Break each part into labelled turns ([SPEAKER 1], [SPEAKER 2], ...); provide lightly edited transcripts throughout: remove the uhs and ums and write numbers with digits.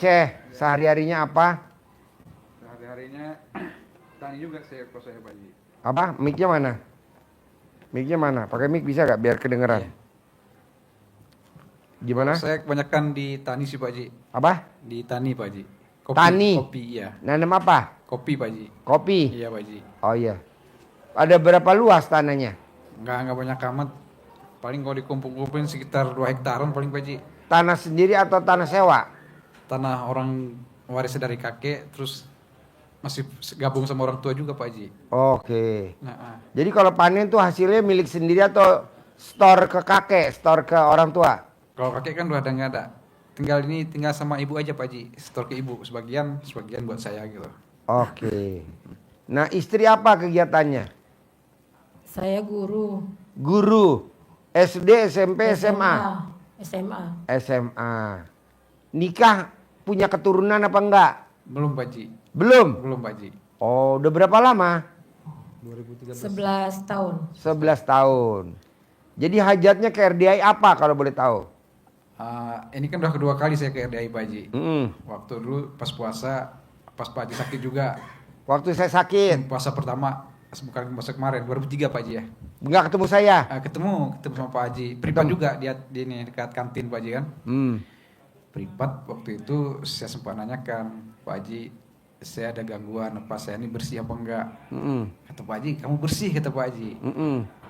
[SPEAKER 1] Aceh, sehari-harinya apa?
[SPEAKER 2] Sehari-harinya tani juga saya Pak Haji.
[SPEAKER 1] Apa? Mic-nya mana? Mic-nya mana? Pakai mic bisa gak biar kedengeran?
[SPEAKER 2] Iya.
[SPEAKER 1] Gimana?
[SPEAKER 2] Saya kebanyakan di tani sih Pak Haji.
[SPEAKER 1] Apa?
[SPEAKER 2] Di tani Pak Haji. Kopi,
[SPEAKER 1] Tani.
[SPEAKER 2] Kopi iya.
[SPEAKER 1] Nanam apa?
[SPEAKER 2] Kopi Pak Haji.
[SPEAKER 1] Kopi.
[SPEAKER 2] Iya Pak Haji.
[SPEAKER 1] Oh iya. Ada berapa luas tanahnya?
[SPEAKER 2] Nggak banyak amat. Paling kalau dikumpul-kumpulin sekitar 2 hektaran paling Pak Haji.
[SPEAKER 1] Tanah sendiri atau tanah sewa?
[SPEAKER 2] Tanah orang waris dari kakek, terus masih gabung sama orang tua juga Pak Haji.
[SPEAKER 1] Oke.
[SPEAKER 2] Nah,
[SPEAKER 1] Jadi kalau panen tuh hasilnya milik sendiri atau store ke kakek, store ke orang tua?
[SPEAKER 2] kalau kakek kan udah ada nggak ada. Tinggal sama ibu aja Pak Haji. Setor ke ibu sebagian buat saya gitu.
[SPEAKER 1] Oke. Nah, istri apa kegiatannya?
[SPEAKER 3] Saya guru.
[SPEAKER 1] Guru. SD, SMP, SMA.
[SPEAKER 3] SMA.
[SPEAKER 1] SMA. Nikah punya keturunan apa enggak?
[SPEAKER 2] Belum Pak Haji.
[SPEAKER 1] Belum.
[SPEAKER 2] Pak Haji.
[SPEAKER 1] Oh, udah berapa lama?
[SPEAKER 3] 11 tahun.
[SPEAKER 1] 11 tahun. Jadi hajatnya ke RDI apa kalau boleh tahu?
[SPEAKER 2] Ini kan udah kedua kali saya ke RDI Pak Haji.
[SPEAKER 1] Mm-mm.
[SPEAKER 2] Waktu dulu pas puasa, pas Pak Haji sakit juga.
[SPEAKER 1] Waktu saya sakit,
[SPEAKER 2] Puasa pertama, bukan puasa kemarin, 2003 Pak Haji ya.
[SPEAKER 1] enggak ketemu saya.
[SPEAKER 2] Ketemu sama Pak Haji. Privat juga dia di ini dekat kantin Pak Haji kan. Privat waktu itu saya sempat nanyakan, Pak Haji, saya ada gangguan apa, saya ini bersih apa enggak? Kata Pak Haji, kamu bersih kata Pak Haji.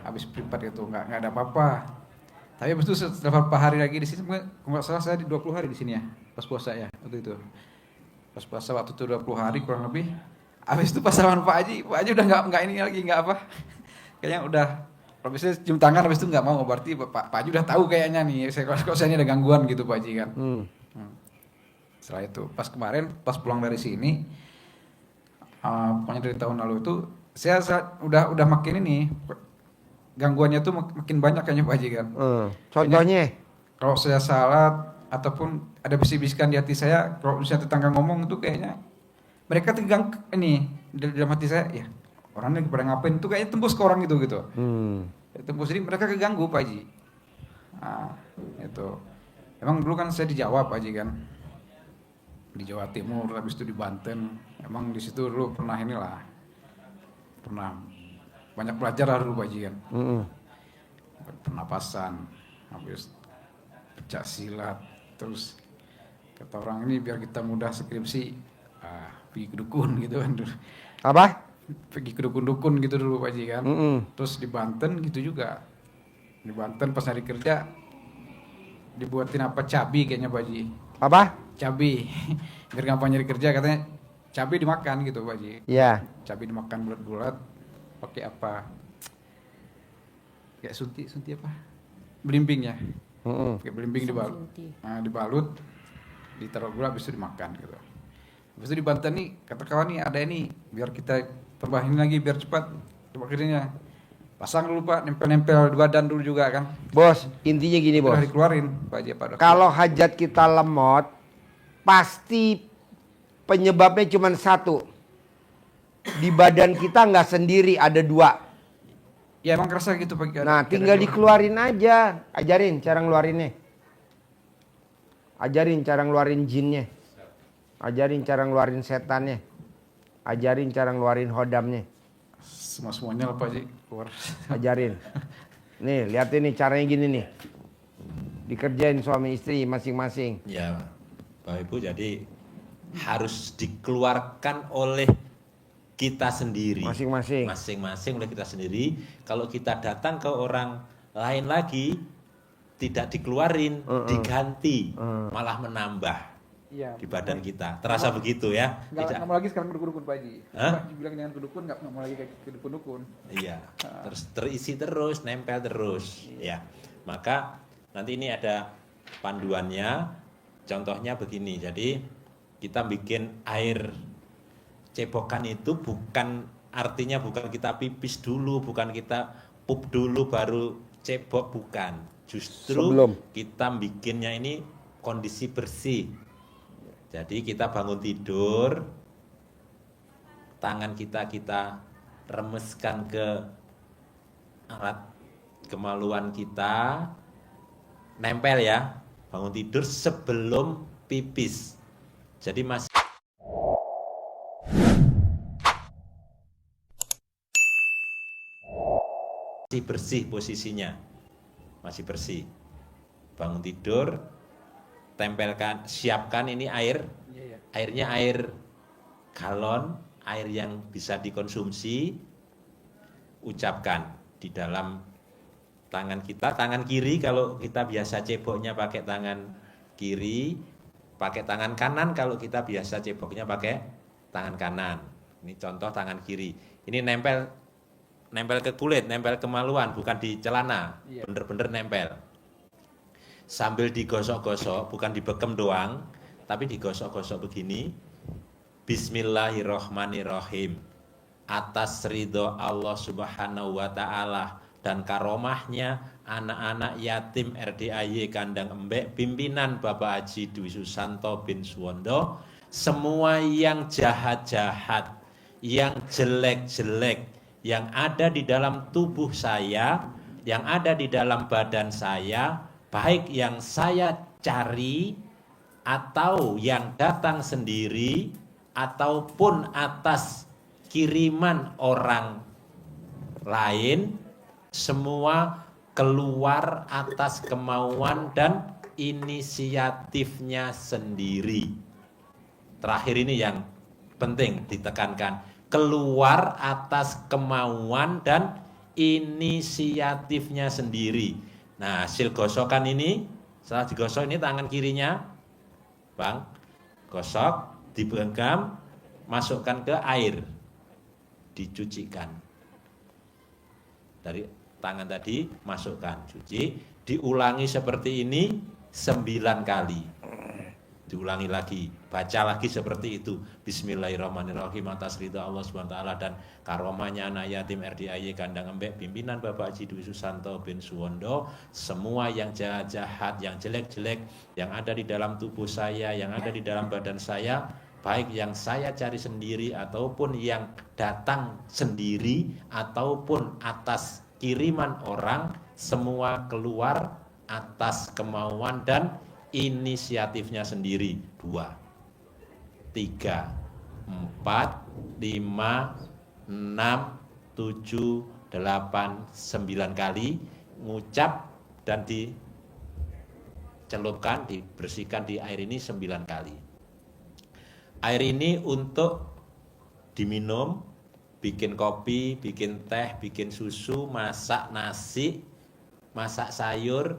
[SPEAKER 2] Habis privat itu enggak ada apa-apa. Tapi habis itu setelah beberapa hari lagi di sini, nggak salah saya di 20 hari di sini ya, pas puasa ya waktu itu. Pas puasa waktu itu 20 hari kurang lebih. Habis itu pas sama Pak Haji udah nggak ini lagi nggak apa. Kayaknya udah. Habis itu cium tangan, habis itu nggak mau, berarti Pak Haji udah tahu kayaknya nih, kalau saya ini ada gangguan gitu Pak Haji kan. Setelah itu, pas kemarin, pas pulang dari sini, pokoknya dari tahun lalu itu, saya udah makin ini, gangguannya tuh makin banyak kayaknya Pak Haji kan.
[SPEAKER 1] Contohnya?
[SPEAKER 2] Kalau saya salah, ataupun ada bisik-bisikan di hati saya, kalau misalnya tetangga ngomong itu kayaknya, mereka tegang ini, dalam hati saya, ya orang ini pada ngapain, itu kayaknya tembus ke orang itu gitu. Tembus, jadi mereka keganggu Pak Haji. Itu. Emang dulu kan saya di Jawa Pak Haji kan. Di Jawa Timur, habis itu di Banten. Emang di situ dulu pernah banyak belajar lah dulu Pak Haji kan. Pernapasan, habis pecah silat, terus kata orang ini biar kita mudah skripsi, pergi ke dukun gitu kan dulu.
[SPEAKER 1] Apa?
[SPEAKER 2] Pergi ke dukun-dukun gitu dulu Pak Haji kan. Terus di Banten gitu juga. Di Banten pas hari kerja dibuatin apa, cabai kayaknya Pak Haji.
[SPEAKER 1] Apa?
[SPEAKER 2] Cabai. Biar gampang nyari kerja katanya cabai dimakan gitu Pak Haji.
[SPEAKER 1] Iya.
[SPEAKER 2] Cabai dimakan bulat-bulat pakai apa? Kayak sunti apa? Belimbing ya. Pakai belimbing dibalut, ditaruh gula, habis itu dimakan gitu. Habis itu di Banten nih, kata kawan nih ada ini, biar kita tambahin lagi biar cepat kerjanya. Pasang dulu Pak, nempel-nempel di badan dulu juga kan.
[SPEAKER 1] Bos, intinya gini bos.
[SPEAKER 2] Udah dikeluarin Pak Haji pada.
[SPEAKER 1] Kalau hajat kita lemot, pasti penyebabnya cuma satu. Di badan kita nggak sendiri, ada dua.
[SPEAKER 2] Ya emang kerasa gitu Pak.
[SPEAKER 1] Nah, tinggal dikeluarin aja. Ajarin cara ngeluarinnya. Ajarin cara ngeluarin jinnya. Ajarin cara ngeluarin setannya. Ajarin cara ngeluarin hodamnya.
[SPEAKER 2] Semuanya lah Pak Haji keluar.
[SPEAKER 1] Ajarin. Nih, lihat ini caranya gini nih. Dikerjain suami istri masing-masing.
[SPEAKER 4] Ya, Bapak Ibu, jadi harus dikeluarkan oleh kita sendiri.
[SPEAKER 1] Masing-masing.
[SPEAKER 4] Masing-masing oleh kita sendiri. Kalau kita datang ke orang lain lagi, tidak dikeluarin, diganti, malah menambah.
[SPEAKER 2] Iya.
[SPEAKER 4] Di badan kita. Terasa begitu ya?
[SPEAKER 2] Nggak mau lagi sekarang ke dukun-dukun Pak Haji.
[SPEAKER 4] Hah?
[SPEAKER 2] Dibilang jangan ke dukun, nggak mau lagi ke dukun-dukun.
[SPEAKER 4] Iya. Terus terisi terus, nempel terus. Ya. Maka nanti ini ada panduannya. Contohnya begini. Jadi kita bikin air cebokan itu artinya bukan kita pipis dulu, bukan kita pup dulu baru cebok, bukan. Justru
[SPEAKER 1] Sebelum.
[SPEAKER 4] kita bikinnya ini kondisi bersih. Jadi kita bangun tidur, tangan kita remeskan ke erat kemaluan kita, nempel ya, bangun tidur sebelum pipis. Jadi masih bersih posisinya, masih bersih. Bangun tidur, tempelkan, siapkan ini air, airnya air galon, air yang bisa dikonsumsi, ucapkan di dalam tangan kita, tangan kiri kalau kita biasa ceboknya pakai tangan kiri, pakai tangan kanan kalau kita biasa ceboknya pakai tangan kanan. Ini contoh tangan kiri. Ini nempel ke kulit, nempel ke maluan, bukan di celana, bener-bener nempel. Sambil digosok-gosok, bukan dibekem doang, tapi digosok-gosok begini. Bismillahirrohmanirrohim. Atas ridho Allah Subhanahu wa Ta'ala dan karomahnya anak-anak yatim RDAY Kandang Embek, pimpinan Bapak Haji Dwi Susanto bin Suwondo, semua yang jahat-jahat, yang jelek-jelek, yang ada di dalam tubuh saya, yang ada di dalam badan saya, baik yang saya cari atau yang datang sendiri ataupun atas kiriman orang lain, semua keluar atas kemauan dan inisiatifnya sendiri. Terakhir ini yang penting ditekankan, keluar atas kemauan dan inisiatifnya sendiri. Nah, hasil gosokan ini, setelah digosok ini tangan kirinya, Bang, gosok, digenggam, masukkan ke air, dicucikan. Dari tangan tadi, masukkan, cuci, diulangi seperti ini 9 kali. Diulangi lagi, baca lagi seperti itu. Bismillahirrahmanirrahim, atas ridha Allah SWT dan karomahnya anak yatim RDAY Kandang Embek, pimpinan Bapak Haji Dwi Susanto bin Suwondo, semua yang jahat-jahat, yang jelek-jelek, yang ada di dalam tubuh saya, yang ada di dalam badan saya, baik yang saya cari sendiri ataupun yang datang sendiri ataupun atas kiriman orang, semua keluar atas kemauan dan inisiatifnya sendiri. 2, 3, 4, 5, 6, 7, 8, 9 kali ngucap dan dicelupkan, dibersihkan di air ini 9 kali. Air ini untuk diminum, bikin kopi, bikin teh, bikin susu, masak nasi, masak sayur,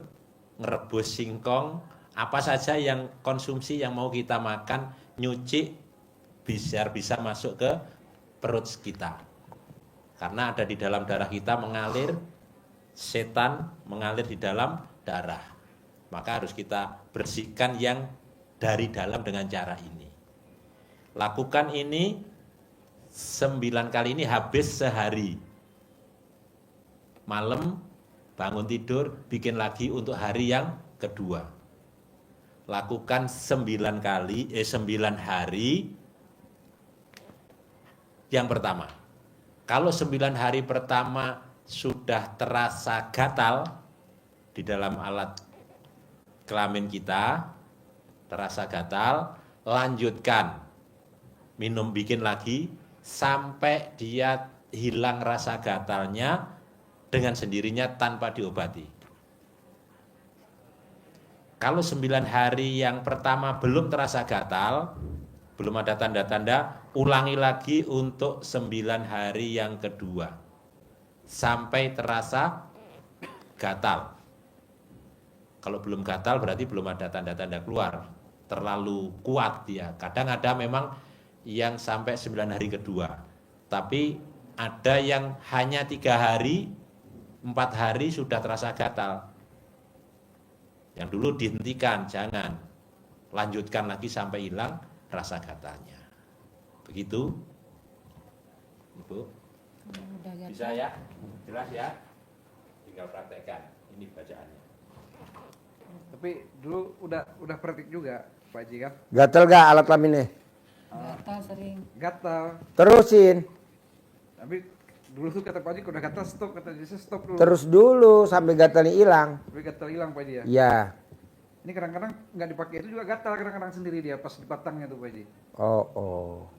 [SPEAKER 4] ngerebus singkong, apa saja yang konsumsi yang mau kita makan, nyuci, biar bisa masuk ke perut kita. Karena ada di dalam darah kita mengalir, setan mengalir di dalam darah. Maka harus kita bersihkan yang dari dalam dengan cara ini. Lakukan ini 9 kali ini habis sehari. Malam bangun tidur, bikin lagi untuk hari yang kedua. Lakukan 9 hari yang pertama. Kalau 9 hari pertama sudah terasa gatal di dalam alat kelamin kita, terasa gatal, lanjutkan. Minum, bikin lagi sampai dia hilang rasa gatalnya dengan sendirinya tanpa diobati. Kalau 9 hari yang pertama belum terasa gatal, belum ada tanda-tanda, ulangi lagi untuk 9 hari yang kedua. Sampai terasa gatal. Kalau belum gatal berarti belum ada tanda-tanda keluar. Terlalu kuat dia. Kadang ada memang yang sampai 9 hari kedua. Tapi ada yang hanya 3 hari, 4 hari sudah terasa gatal. Yang dulu dihentikan, jangan. Lanjutkan lagi sampai hilang rasa gatalnya. Begitu, Ibu? Bisa ya? Jelas ya? Tinggal praktekkan. Ini bacaannya.
[SPEAKER 2] Tapi dulu udah praktik juga, Pak Haji kan?
[SPEAKER 1] Gatel gak alat kelaminnya?
[SPEAKER 3] Gatal sering.
[SPEAKER 2] Gatal.
[SPEAKER 1] Terusin.
[SPEAKER 2] Tapi dulu tuh kata Pak Haji udah gatal stop, kata Haji stop dulu.
[SPEAKER 1] Terus dulu sampai gatalnya hilang.
[SPEAKER 2] Tapi gatal hilang Pak Haji ya?
[SPEAKER 1] Iya.
[SPEAKER 2] Ini kadang-kadang nggak dipakai itu juga gatal kadang-kadang sendiri dia pas di batangnya tuh Pak Haji.
[SPEAKER 1] Oh.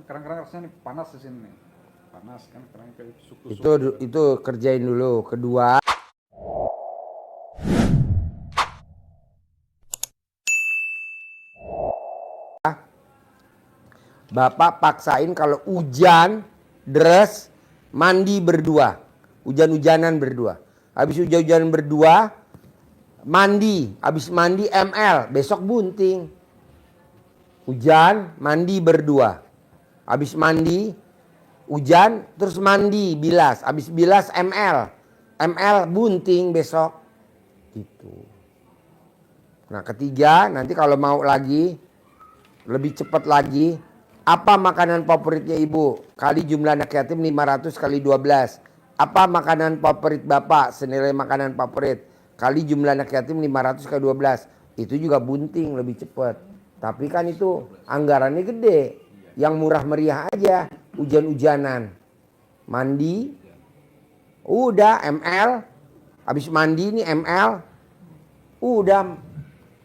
[SPEAKER 2] Kadang-kadang rasanya nih panas di sini nih. Panas kan kadang kayak suku-suku.
[SPEAKER 1] Itu kerjain dulu. Kedua, Bapak paksain kalau hujan, deres, mandi berdua. Hujan-hujanan berdua. Habis hujan-hujanan berdua, mandi. Habis mandi ML, besok bunting. Hujan, mandi berdua. Habis mandi, hujan, terus mandi, bilas. Habis bilas ML. ML bunting besok. Gitu. Nah ketiga, nanti kalau mau lagi, lebih cepat lagi, apa makanan favoritnya ibu? Kali jumlah anak yatim 500 kali 12. Apa makanan favorit bapak? Senilai makanan favorit. Kali jumlah anak yatim 500 kali 12. Itu juga bunting lebih cepat. Tapi kan itu anggarannya gede. Yang murah meriah aja. Hujan-hujanan. Mandi. Udah ML. Habis mandi nih ML. Udah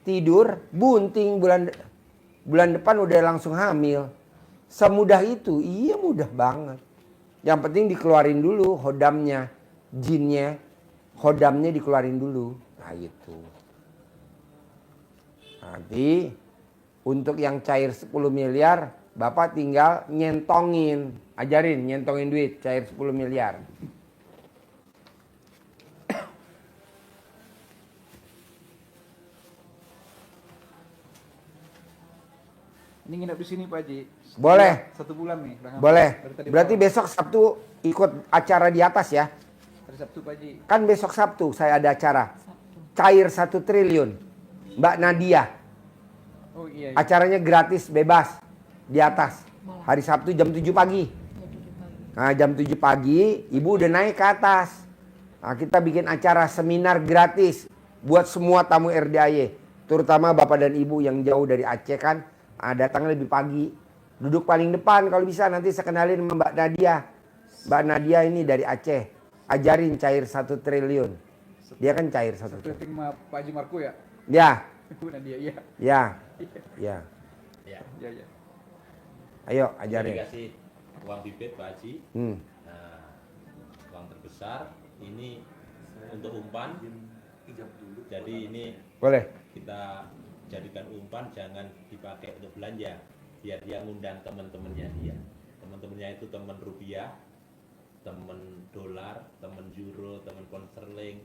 [SPEAKER 1] tidur. Bunting bulan depan udah langsung hamil. Semudah itu, iya mudah banget. Yang penting dikeluarin dulu hodamnya, jinnya, hodamnya dikeluarin dulu. Nah itu. Nanti untuk yang cair 10 miliar, Bapak tinggal nyentongin, ajarin nyentongin duit cair 10 miliar.
[SPEAKER 2] Ini nginep di sini Pak Haji.
[SPEAKER 1] Boleh.
[SPEAKER 2] 1 bulan nih.
[SPEAKER 1] Boleh.
[SPEAKER 2] Dari tadi
[SPEAKER 1] Berarti
[SPEAKER 2] malam.
[SPEAKER 1] besok Sabtu ikut acara di atas ya.
[SPEAKER 2] Hari Sabtu Pak Haji.
[SPEAKER 1] Kan besok Sabtu saya ada acara.
[SPEAKER 3] Sabtu.
[SPEAKER 1] Cair 1 triliun. Mbak Nadia.
[SPEAKER 2] Oh iya.
[SPEAKER 1] Acaranya gratis, bebas. Di atas. Hari Sabtu jam 7 pagi. Nah jam 7 pagi ibu udah naik ke atas. Nah kita bikin acara seminar gratis. Buat semua tamu RDAY. Terutama bapak dan ibu yang jauh dari Aceh kan. Datang lebih pagi. Duduk paling depan kalau bisa, nanti saya kenalin sama Mbak Nadia. Mbak Nadia ini dari Aceh. Ajarin cair 1 triliun. Dia kan cair 1 triliun.
[SPEAKER 2] Meeting sama Pak Haji Marco ya?
[SPEAKER 1] Ya.
[SPEAKER 2] Ibu Nadia iya.
[SPEAKER 1] Ya. Ya.
[SPEAKER 4] Ya.
[SPEAKER 2] Iya iya.
[SPEAKER 1] Ayo
[SPEAKER 4] Jadi
[SPEAKER 1] ajarin.
[SPEAKER 4] dikasih uang bibit Pak Haji. Nah, uang terbesar ini untuk umpan. Jadi ini
[SPEAKER 1] Boleh.
[SPEAKER 4] kita jadikan umpan, jangan dipakai untuk belanja, biar dia ngundang teman-temannya dia. Teman-temannya itu teman rupiah, teman dolar, teman euro, teman pound sterling,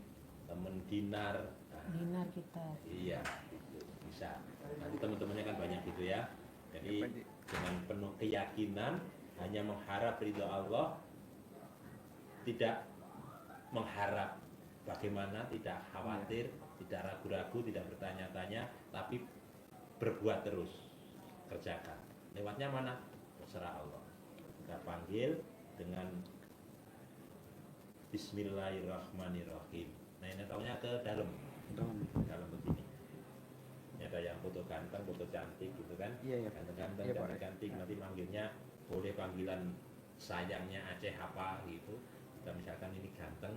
[SPEAKER 4] teman dinar. Nah,
[SPEAKER 3] Dinar kita.
[SPEAKER 4] iya, gitu. Bisa. Nanti teman-temannya kan banyak gitu ya. Jadi dengan penuh keyakinan, hanya mengharap ridho Allah, tidak mengharap bagaimana, tidak khawatir, tidak ragu-ragu, tidak bertanya-tanya, tapi berbuat terus, kerjakan. Lewatnya mana? Terserah Allah. Kita panggil dengan Bismillahirrahmanirrahim. Nah ini taunya ke dalam begini. Ini ada yang foto ganteng, foto cantik gitu kan?
[SPEAKER 2] Iya, iya.
[SPEAKER 4] Ganteng-ganteng,
[SPEAKER 2] Iya, Pak.
[SPEAKER 4] cantik-cantik. Nanti manggilnya boleh panggilan sayangnya Aceh apa gitu. Kita misalkan ini ganteng.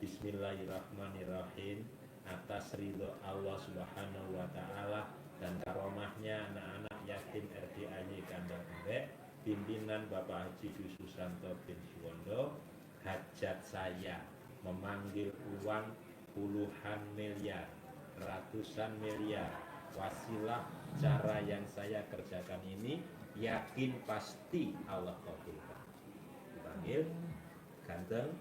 [SPEAKER 4] Bismillahirrahmanirrahim. Atas ridho Allah Subhanahu wa Ta'ala dan karomahnya anak-anak yatim RDAY Kandang Embek, pimpinan Bapak Haji Dwi Susanto bin Suwondo, hajat saya memanggil uang puluhan miliar, ratusan miliar. Wasilah cara yang saya kerjakan ini, yakin pasti Allah kabulkan. Dipanggil, ganteng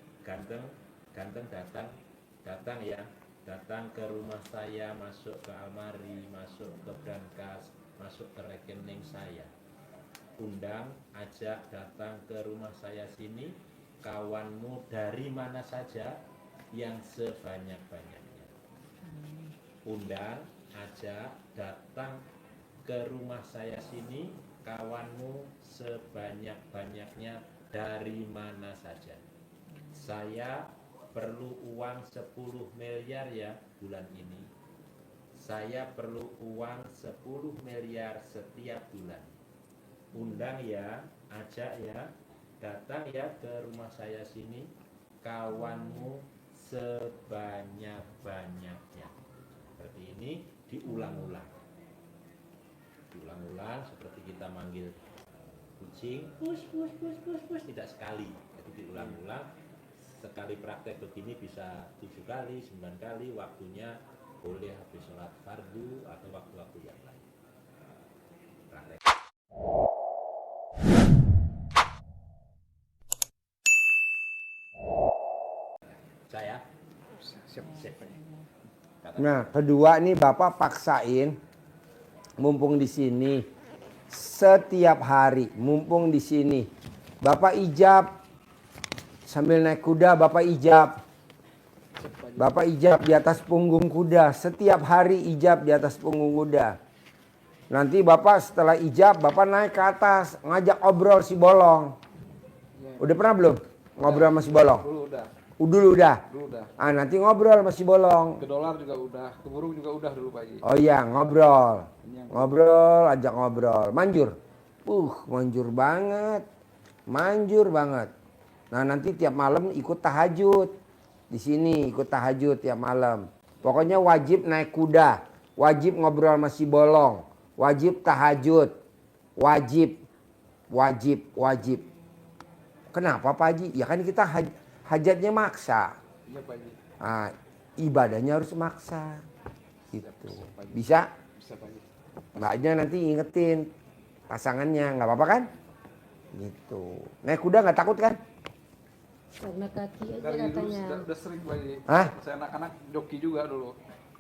[SPEAKER 4] datang ya. Datang ke rumah saya, masuk ke almari, masuk ke brankas, masuk ke rekening saya. Undang, ajak datang ke rumah saya sini, kawanmu dari mana saja yang sebanyak-banyaknya. Undang, ajak datang ke rumah saya sini, kawanmu sebanyak-banyaknya dari mana saja. Saya perlu uang 10 miliar ya bulan ini. Saya perlu uang 10 miliar setiap bulan. Undang ya, ajak ya, datang ya ke rumah saya sini, kawanmu sebanyak-banyaknya. seperti ini, diulang-ulang. Diulang-ulang seperti kita manggil kucing, pus, tidak sekali. Jadi diulang-ulang. Sekali praktek begini bisa 7 kali, 9 kali, waktunya boleh habis sholat fardu atau waktu-waktu yang lain. Praktek. Saya
[SPEAKER 2] Siap.
[SPEAKER 1] Nah, kedua nih Bapak paksain mumpung di sini setiap hari, mumpung di sini. Bapak ijab sambil naik kuda, Bapak ijab. Bapak ijab di atas punggung kuda, setiap hari ijab di atas punggung kuda. Nanti Bapak setelah ijab, Bapak naik ke atas, ngajak obrol si Bolong. Udah pernah belum ngobrol sama si Bolong?
[SPEAKER 2] Dulu udah.
[SPEAKER 1] Dulu udah.
[SPEAKER 2] Dulu udah.
[SPEAKER 1] Ah, nanti ngobrol sama si Bolong.
[SPEAKER 2] Ke dolar juga udah, ke burung juga udah dulu Pak Haji.
[SPEAKER 1] Oh iya, ngobrol. Ngobrol, ajak ngobrol. Manjur. Manjur banget. Manjur banget. Nah, nanti tiap malam ikut tahajud. Di sini ikut tahajud tiap malam. Pokoknya wajib naik kuda. Wajib ngobrol sama si Bolong. Wajib tahajud. Wajib. Kenapa Pak Haji? Ya kan kita hajatnya maksa.
[SPEAKER 2] Iya Pak Haji.
[SPEAKER 1] Nah, ibadahnya harus maksa. Gitu. Bisa?
[SPEAKER 2] Bisa Pak Haji.
[SPEAKER 1] Mbaknya nanti ingetin pasangannya, nggak apa-apa kan? Gitu. Naik kuda nggak takut kan?
[SPEAKER 3] Karena kaki aja
[SPEAKER 2] Dari dulu
[SPEAKER 3] katanya.
[SPEAKER 2] udah sering Pak Haji.
[SPEAKER 1] Hah?
[SPEAKER 2] Saya anak-anak joki juga dulu.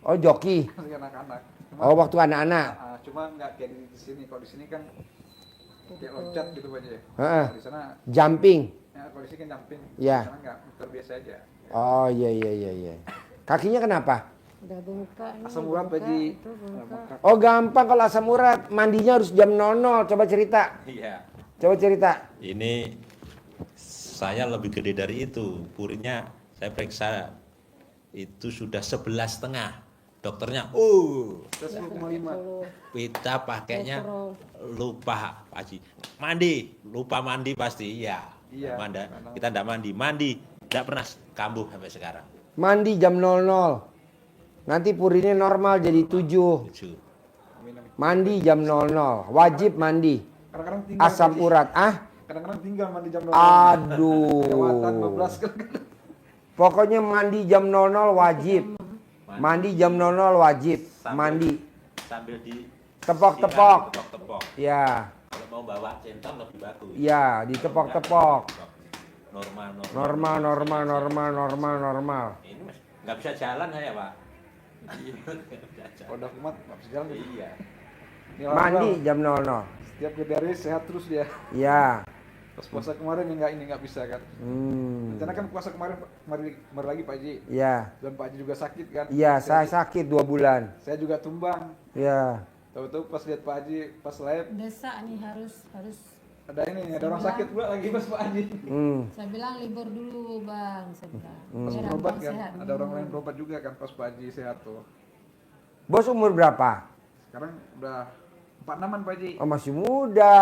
[SPEAKER 1] Oh joki.
[SPEAKER 2] Masih anak-anak.
[SPEAKER 1] Oh waktu anak-anak.
[SPEAKER 2] Cuma nggak kayak di sini. Kalau di sini kan kayak loncat gitu Pak Haji.
[SPEAKER 1] Heeh.
[SPEAKER 2] Kalau di sana
[SPEAKER 1] Jumping.
[SPEAKER 2] ya kalau di sini kan jumping.
[SPEAKER 1] Iya.
[SPEAKER 2] Di sana nggak, terbiasa aja.
[SPEAKER 1] Oh iya. Kakinya kenapa?
[SPEAKER 3] Udah bengkak nih.
[SPEAKER 2] Asam urat Pak Haji.
[SPEAKER 3] Itu bengkak.
[SPEAKER 1] Oh gampang kalau asam urat. Mandinya harus jam 00. Coba cerita.
[SPEAKER 4] iya.
[SPEAKER 1] Coba cerita.
[SPEAKER 4] Ini saya lebih gede dari itu. Purinya saya periksa itu sudah 11,5. Dokternya,
[SPEAKER 2] 1,5.
[SPEAKER 4] kita pakainya
[SPEAKER 3] Kolesterol.
[SPEAKER 4] lupa Pak Haji. Mandi, lupa mandi pasti. Iya.
[SPEAKER 2] Iya.
[SPEAKER 4] Kita enggak mandi. Mandi enggak pernah kambuh sampai sekarang.
[SPEAKER 1] Mandi jam 00. Nanti purinnya normal jadi 7.
[SPEAKER 4] 7.
[SPEAKER 1] Mandi jam 00. Wajib mandi.
[SPEAKER 2] Kadang-kadang tinggal
[SPEAKER 1] Asam
[SPEAKER 2] Pak Haji.
[SPEAKER 1] urat.
[SPEAKER 2] Kadang-kadang tinggal mandi jam 12.
[SPEAKER 1] Aduh.
[SPEAKER 2] Kelewatan 12 kan.
[SPEAKER 1] Pokoknya mandi jam 00 wajib. Mandi jam 00 wajib. Mandi.
[SPEAKER 4] Sambil di
[SPEAKER 1] Tepok-tepok.
[SPEAKER 4] Tepok-tepok.
[SPEAKER 1] Ya.
[SPEAKER 4] Kalau mau bawa centang lebih bagus.
[SPEAKER 1] Ya, ditepok-tepok.
[SPEAKER 4] Normal.
[SPEAKER 1] Normal.
[SPEAKER 4] Ini mas nggak bisa jalan saya Pak.
[SPEAKER 2] Kalau udah kumat nggak bisa jalan.
[SPEAKER 4] Iya.
[SPEAKER 2] Ini orang
[SPEAKER 1] Mandi
[SPEAKER 2] bilang,
[SPEAKER 1] jam 00.
[SPEAKER 2] setiap beres sehat terus dia.
[SPEAKER 1] Ya.
[SPEAKER 2] Pas puasa kemarin ini nggak bisa kan. Rencana kan puasa kemarin lagi Pak Haji.
[SPEAKER 1] Ya.
[SPEAKER 2] Dan Pak Haji juga sakit kan.
[SPEAKER 1] Iya, saya sakit 2 bulan.
[SPEAKER 2] Saya juga tumbang.
[SPEAKER 1] Ya.
[SPEAKER 2] Tahu-tahu pas lihat Pak Haji pas live
[SPEAKER 3] Desa nih harus
[SPEAKER 2] ada orang sakit pula lagi pas Pak Haji.
[SPEAKER 3] saya bilang libur dulu Bang, saya bilang.
[SPEAKER 2] Pas
[SPEAKER 3] Biar
[SPEAKER 2] berobat
[SPEAKER 3] Abang
[SPEAKER 2] kan.
[SPEAKER 3] sehat
[SPEAKER 2] Ada orang
[SPEAKER 3] dulu.
[SPEAKER 2] lain berobat juga kan pas Pak Haji sehat tuh.
[SPEAKER 1] Bos umur berapa?
[SPEAKER 2] Sekarang udah 46-an Pak Haji.
[SPEAKER 1] Oh, masih muda.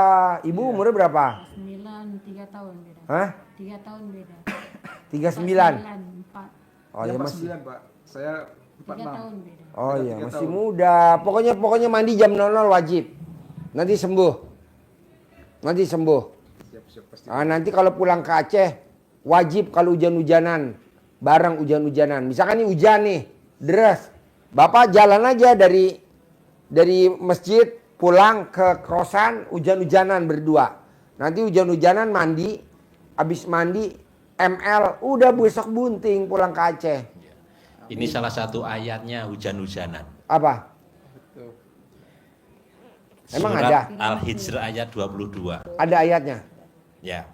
[SPEAKER 1] Ibu umurnya berapa?
[SPEAKER 3] 3 tahun beda.
[SPEAKER 1] Hah?
[SPEAKER 3] 3 tahun beda.
[SPEAKER 1] 39.
[SPEAKER 3] 4.
[SPEAKER 1] Oh, ya masih.
[SPEAKER 2] 49 Pak. Saya
[SPEAKER 3] 3
[SPEAKER 2] 46.
[SPEAKER 3] tahun beda.
[SPEAKER 1] Oh iya,
[SPEAKER 2] 3
[SPEAKER 1] masih
[SPEAKER 2] tahun.
[SPEAKER 1] muda. Pokoknya mandi jam 00 wajib. Nanti sembuh.
[SPEAKER 2] Siap pasti.
[SPEAKER 1] Nanti kalau pulang ke Aceh wajib kalau hujan-hujanan, bareng hujan-hujanan. Misalkan ini hujan nih, deras. Bapak jalan aja dari masjid pulang ke kosan hujan-hujanan berdua. Nanti hujan-hujanan mandi, habis mandi ML udah besok bunting pulang ke Aceh.
[SPEAKER 4] Ini salah satu ayatnya hujan-hujanan.
[SPEAKER 1] Apa?
[SPEAKER 2] Tuh.
[SPEAKER 1] Emang
[SPEAKER 4] Surat
[SPEAKER 1] ada?
[SPEAKER 4] Al-Hijr ayat 22.
[SPEAKER 1] Ada ayatnya.
[SPEAKER 4] Ya.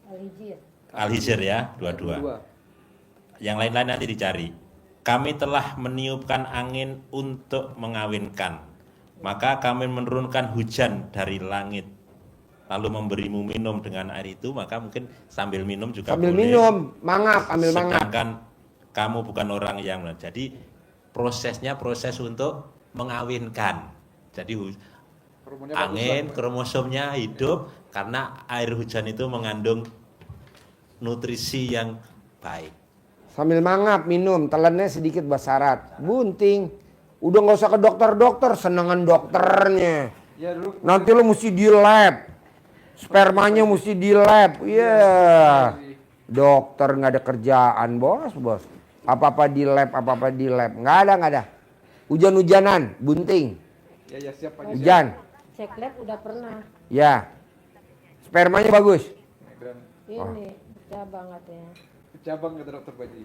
[SPEAKER 3] Alijir.
[SPEAKER 4] Al-Hijr ya, 22. Yang lain-lain nanti dicari. Kami telah meniupkan angin untuk mengawinkan. Maka kami menurunkan hujan dari langit. Lalu memberimu minum dengan air itu, maka mungkin sambil minum juga
[SPEAKER 1] Sambil
[SPEAKER 4] boleh.
[SPEAKER 1] minum, mangap, ambil mangap.
[SPEAKER 4] Sedangkan kamu bukan orang yang, jadi prosesnya proses untuk mengawinkan. Jadi
[SPEAKER 2] Hormonnya
[SPEAKER 4] angin,
[SPEAKER 2] bagus, Pak.
[SPEAKER 4] kromosomnya hidup karena air hujan itu mengandung nutrisi yang baik.
[SPEAKER 1] Sambil mangap minum, telannya sedikit bersarat. Bunting. Udah nggak usah ke dokter-dokter, senengan dokternya.
[SPEAKER 2] Ya dulu.
[SPEAKER 1] Nanti lu mesti di lab. Spermanya mesti di lab. Iya. Dokter nggak ada kerjaan, bos. Apa-apa di lab, apa-apa di lab. Nggak ada. Hujan-hujanan, bunting.
[SPEAKER 2] Ya siap Pak Haji.
[SPEAKER 1] Hujan.
[SPEAKER 3] Cek lab udah pernah.
[SPEAKER 1] Ya. Spermanya bagus.
[SPEAKER 2] Dan
[SPEAKER 3] Ini cabang katanya.
[SPEAKER 2] cabang ke dokter Pak Haji.